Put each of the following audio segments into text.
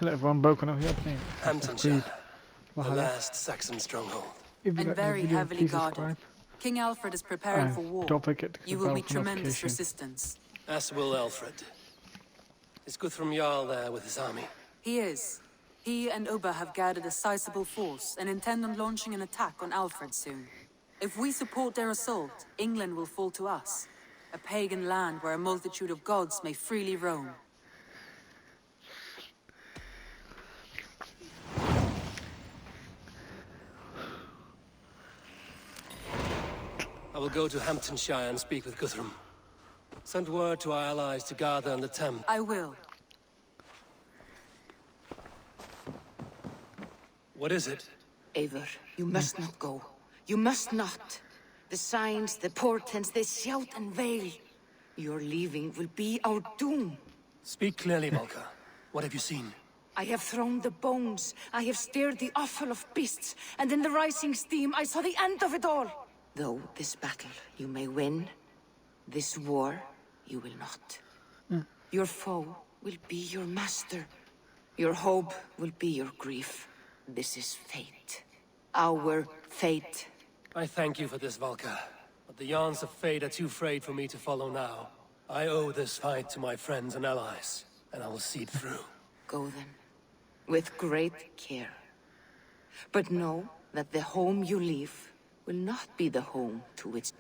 Eller var en bok nog helt ny. Hamptonshire, the Valhalla. last Saxon stronghold. If you And like the very video, heavily please guarded. subscribe. King Alfred is preparing for war. Don't forget to You click will bell meet for tremendous notification. resistance. As will Alfred. Is Guthrum Jarl there with his army? He is. He and Ubba have gathered a sizable force and intend on launching an attack on Alfred soon. If we support their assault, England will fall to us. A pagan land where a multitude of gods may freely roam. I will go to Hamptonshire and speak with Guthrum. Send word to our allies to gather on the Thames. I will. What is it? Eivor, you must not go. You must not. The signs, the portents, they shout and wail. Your leaving will be our doom. Speak clearly, Volker. What have you seen? I have thrown the bones. I have stirred the offal of beasts. And in the rising steam, I saw the end of it all. Though this battle you may win, this war you will not. Your foe will be your master. Your hope will be your grief. This is fate. Our fate. I thank you for this, Volker. But the yarns of fate are too frayed for me to follow now. I owe this fight to my friends and allies, and I will see it through. Go then, with great care. But know that the home you leave will not be the home to which...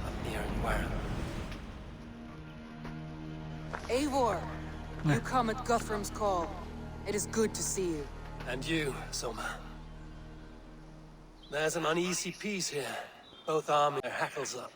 I'm nearing Warren. Eivor! You come at Guthrum's call. It is good to see you. And you, Soma. There's an uneasy peace here. Both armies their hackles up.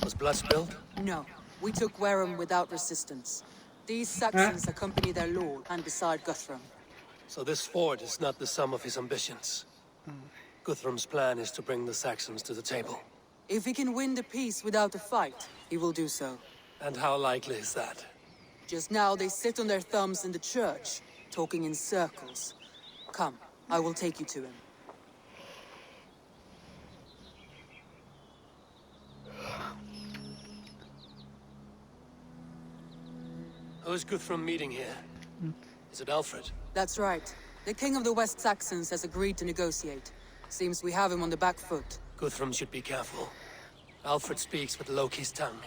Was blood spilled? No, we took Wareham without resistance. These Saxons accompany their lord and beside Guthrum. So this fort is not the sum of his ambitions. Guthrum's plan is to bring the Saxons to the table. If he can win the peace without a fight, he will do so. And how likely is that? Just now they sit on their thumbs in the church, talking in circles. Come, I will take you to him. Who is Guthrum meeting here? Is it Alfred? That's right. The king of the West Saxons has agreed to negotiate. Seems we have him on the back foot. Guthrum should be careful. Alfred speaks with Loki's tongue.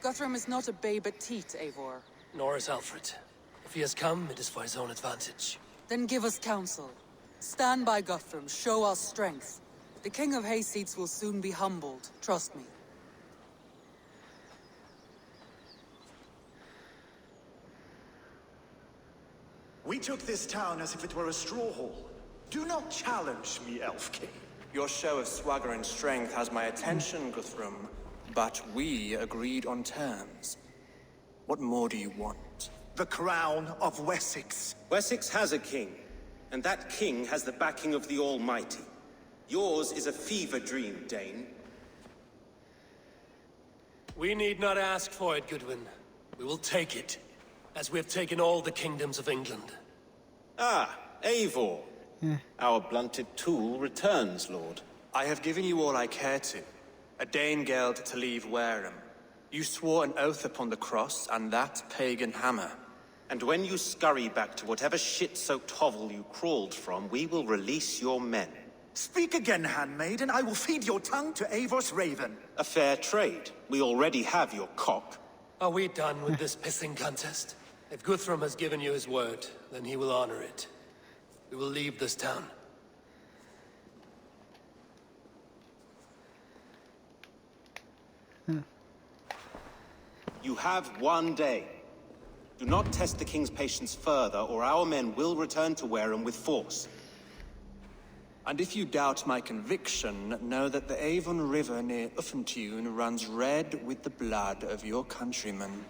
Guthrum is not a babe at teat, Eivor. Nor is Alfred. If he has come, it is for his own advantage. Then give us counsel. Stand by Guthrum, show our strength. The king of Hayseeds will soon be humbled, trust me. We took this town as if it were a straw hall. Do not challenge me, Elf King. Your show of swagger and strength has my attention, Guthrum. But we agreed on terms. What more do you want? The crown of Wessex. Wessex has a king, and that king has the backing of the Almighty. Yours is a fever dream, Dane. We need not ask for it, Goodwin. We will take it, as we have taken all the kingdoms of England. Ah, Eivor. Our blunted tool returns, Lord. I have given you all I care to. A Danegeld to leave Wareham. You swore an oath upon the cross, and that pagan hammer. And when you scurry back to whatever shit-soaked hovel you crawled from, we will release your men. Speak again, handmaid, and I will feed your tongue to Eivor's raven. A fair trade. We already have your cock. Are we done with this pissing contest? If Guthrum has given you his word, then he will honor it. We will leave this town. You have one day. Do not test the king's patience further, or our men will return to Wareham with force. And if you doubt my conviction, know that the Avon River near Uffentune runs red with the blood of your countrymen.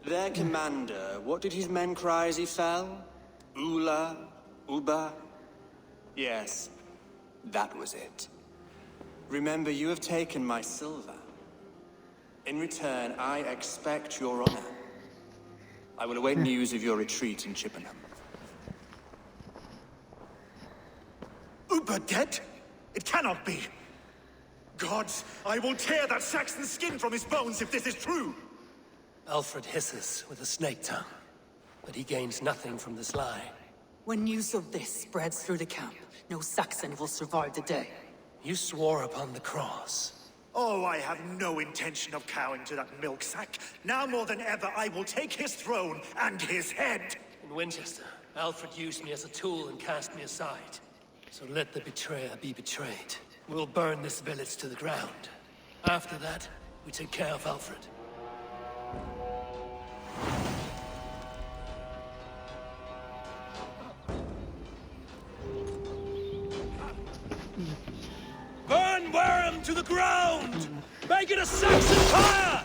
Their commander, what did his men cry as he fell? Ula, Uba? Yes, that was it. Remember, you have taken my silver. In return, I expect your honor. I will await news of your retreat in Chippenham. Uber dead? It cannot be! Gods, I will tear that Saxon's skin from his bones if this is true! Alfred hisses with a snake tongue, but he gains nothing from this lie. When news of this spreads through the camp, no Saxon will survive the day. You swore upon the cross. Oh, I have no intention of cowing to that milk sack. Now more than ever, I will take his throne and his head! In Winchester, Alfred used me as a tool and cast me aside. So let the betrayer be betrayed. We'll burn this village to the ground. After that, we take care of Alfred. Burn Wareham to the ground! Make it a Saxon fire!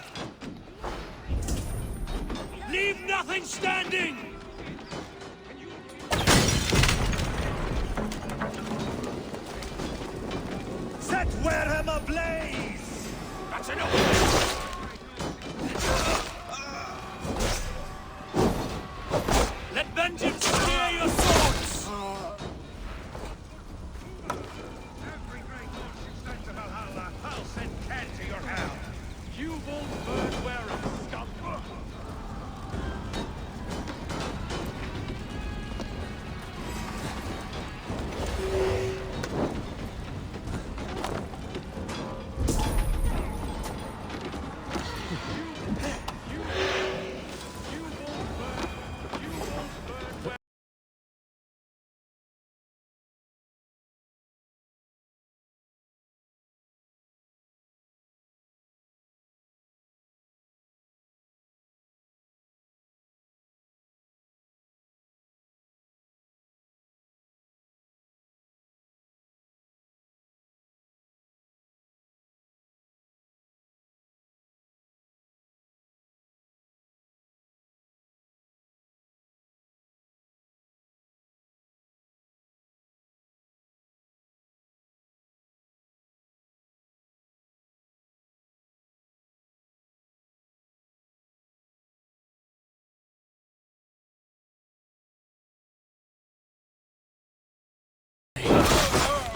Leave nothing standing! Set Wareham ablaze! That's enough! Let vengeance steer your swords! Every great loss you send to Valhalla, I'll send Ken to your hell. You won't burn Wareham, scum!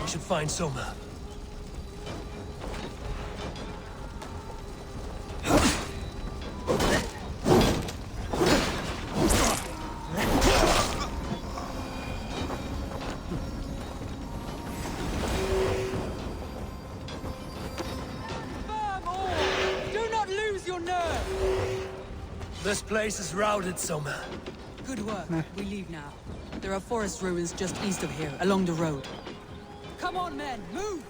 We should find Soma. Firm all! Do not lose your nerve! This place is routed, Soma. Good work. We leave now. There are forest ruins just east of here, along the road. Come on, men, move!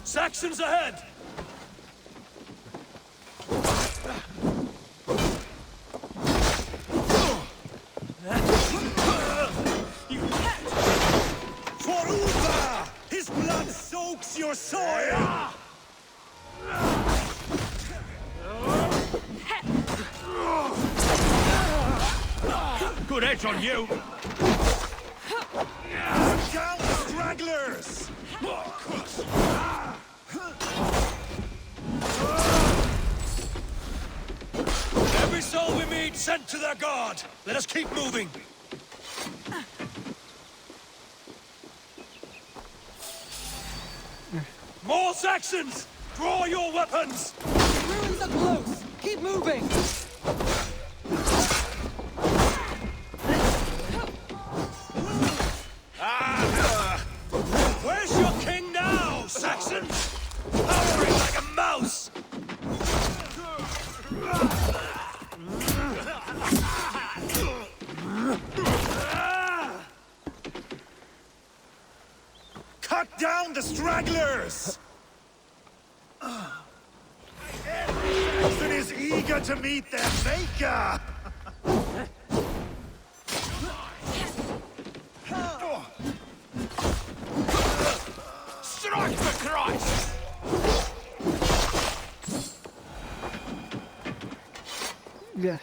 Saxons ahead! For Uba! His blood soaks your soil! Good edge on you! Down the stragglers! Every soul we meet sent to their god! Let us keep moving! More Saxons! Draw your weapons! The ruins are close! Keep moving! Where's your king now, Saxons? Cowering like a mouse! Cut down the stragglers! Every Saxon is eager to meet their maker! Yes.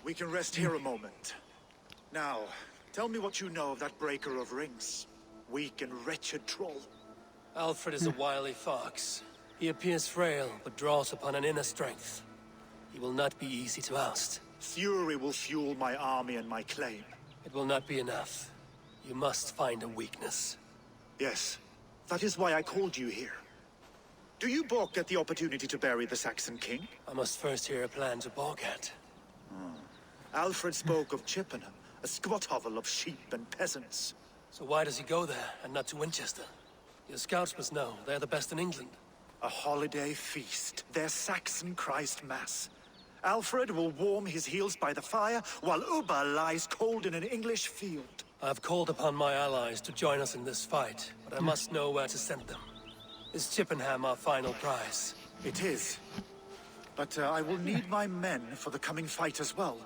We can rest here a moment. Now, tell me what you know of that breaker of rings. Weak and wretched troll. Alfred is a wily fox. He appears frail, but draws upon an inner strength. He will not be easy to oust. Fury will fuel my army and my claim. It will not be enough. You must find a weakness. Yes, that is why I called you here. Do you balk at the opportunity to bury the Saxon king? I must first hear a plan to balk at. Alfred spoke of Chippenham, a squat hovel of sheep and peasants. So why does he go there, and not to Winchester? Your scouts must know, they're the best in England. A holiday feast, their Saxon Christ Mass. Alfred will warm his heels by the fire, while Ubba lies cold in an English field. I've called upon my allies to join us in this fight, but I must know where to send them. Is Chippenham our final prize? It is. But I will need my men for the coming fight as well.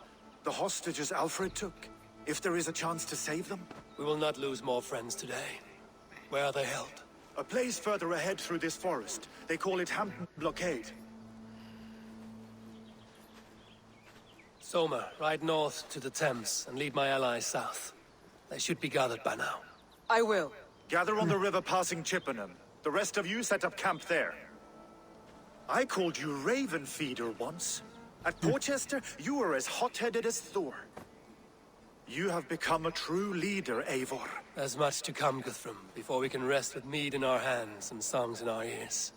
The hostages Alfred took. If there is a chance to save them. We will not lose more friends today. Where are they held? A place further ahead through this forest. They call it Hampton Blockade. Soma, ride north to the Thames and lead my allies south. They should be gathered by now. I will. Gather on the river passing Chippenham. The rest of you set up camp there. I called you Raven Feeder once. At Porchester, you were as hot-headed as Thor. You have become a true leader, Eivor. There's much to come, Guthrum, before we can rest with mead in our hands and songs in our ears.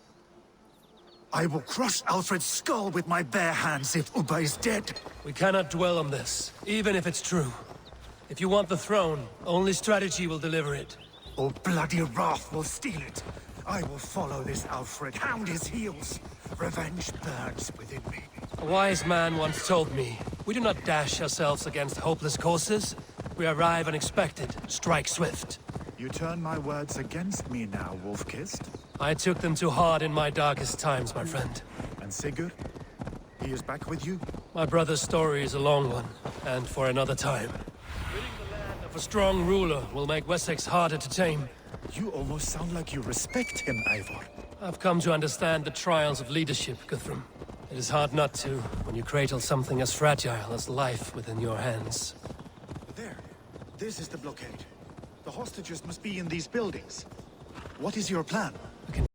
I will crush Alfred's skull with my bare hands if Ubba is dead. We cannot dwell on this, even if it's true. If you want the throne, only strategy will deliver it. Or bloody wrath will steal it. I will follow this Alfred, hound his heels. Revenge burns within me. A wise man once told me, we do not dash ourselves against hopeless courses. We arrive unexpected, strike swift. You turn my words against me now, Wolf-Kissed. I took them too hard in my darkest times, my friend. And Sigurd? He is back with you? My brother's story is a long one, and for another time. Ridding the land of a strong ruler will make Wessex harder to tame. You almost sound like you respect him, Eivor. I've come to understand the trials of leadership, Guthrum. It is hard not to, when you cradle something as fragile as life within your hands. There. This is the blockade. The hostages must be in these buildings. What is your plan? We can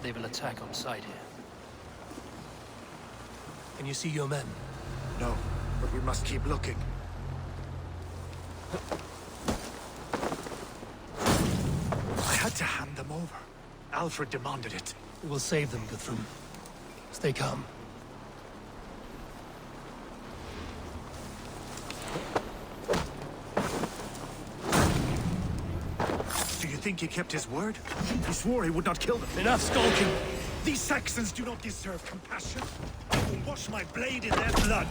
they will attack on sight here. Can you see your men? No, but we must keep looking. I had to hand them over. Alfred demanded it. We will save them, Guthrum. Stay calm. Do you think he kept his word? He swore he would not kill them. Enough skulking! These Saxons do not deserve compassion. I will wash my blade in their blood.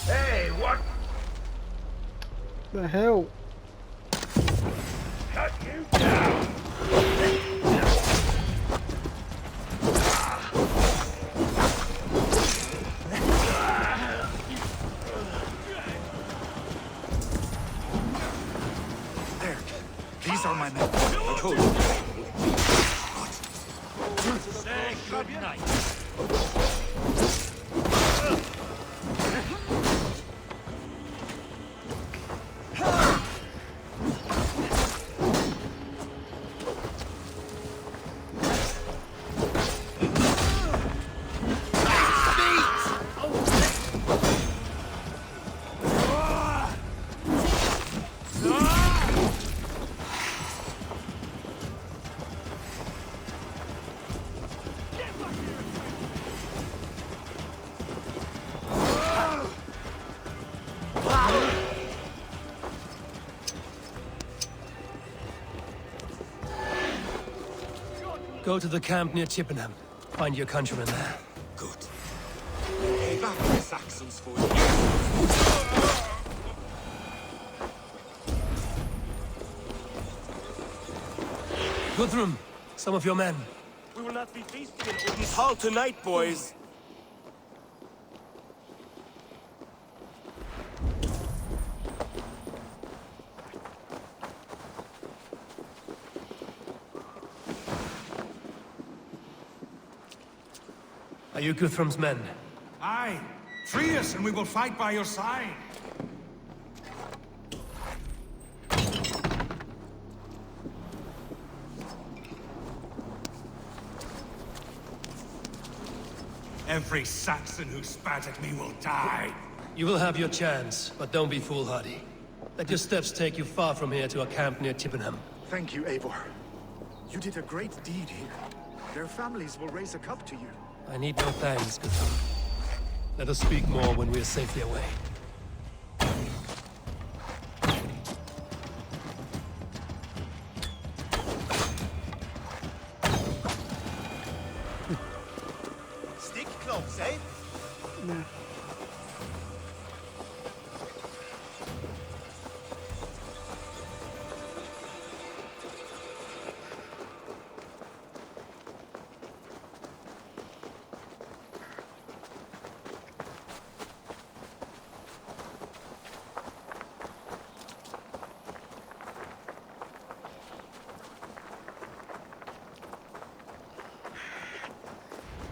Hey, what? The hell? Cut you down! There. These are my men. I told you. Say good night. Go to the camp near Chippenham. Find your countrymen there. Good. Back the Saxons for you. Guthrum, some of your men. We will not be feasting in Odin's hall tonight, boys. Are you Guthrum's men? Aye. Free us and we will fight by your side. Every Saxon who spat at me will die. You will have your chance, but don't be foolhardy. Let your steps take you far from here to a camp near Chippenham. Thank you, Eivor. You did a great deed here. Their families will raise a cup to you. I need no thanks, Guthrum. Let us speak more when we are safely away. Stick close, eh? Nah.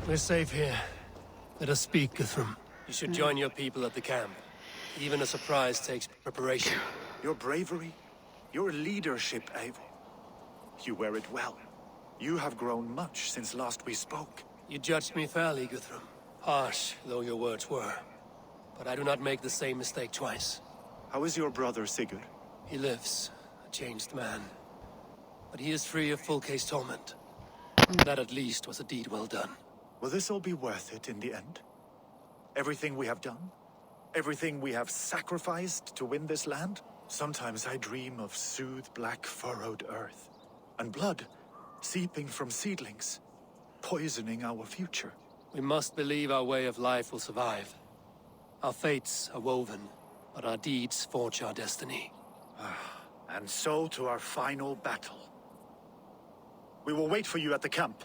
We're safe here. Let us speak, Guthrum. You should join your people at the camp. Even a surprise takes preparation. Your bravery, your leadership, Eivor. You wear it well. You have grown much since last we spoke. You judged me fairly, Guthrum. Harsh though your words were. But I do not make the same mistake twice. How is your brother, Sigurd? He lives, a changed man. But he is free of full case torment. That at least was a deed well done. Will this all be worth it in the end? Everything we have done? Everything we have sacrificed to win this land? Sometimes I dream of soothed black furrowed earth. And blood seeping from seedlings, poisoning our future. We must believe our way of life will survive. Our fates are woven, but our deeds forge our destiny. And so to our final battle. We will wait for you at the camp.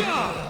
Yeah!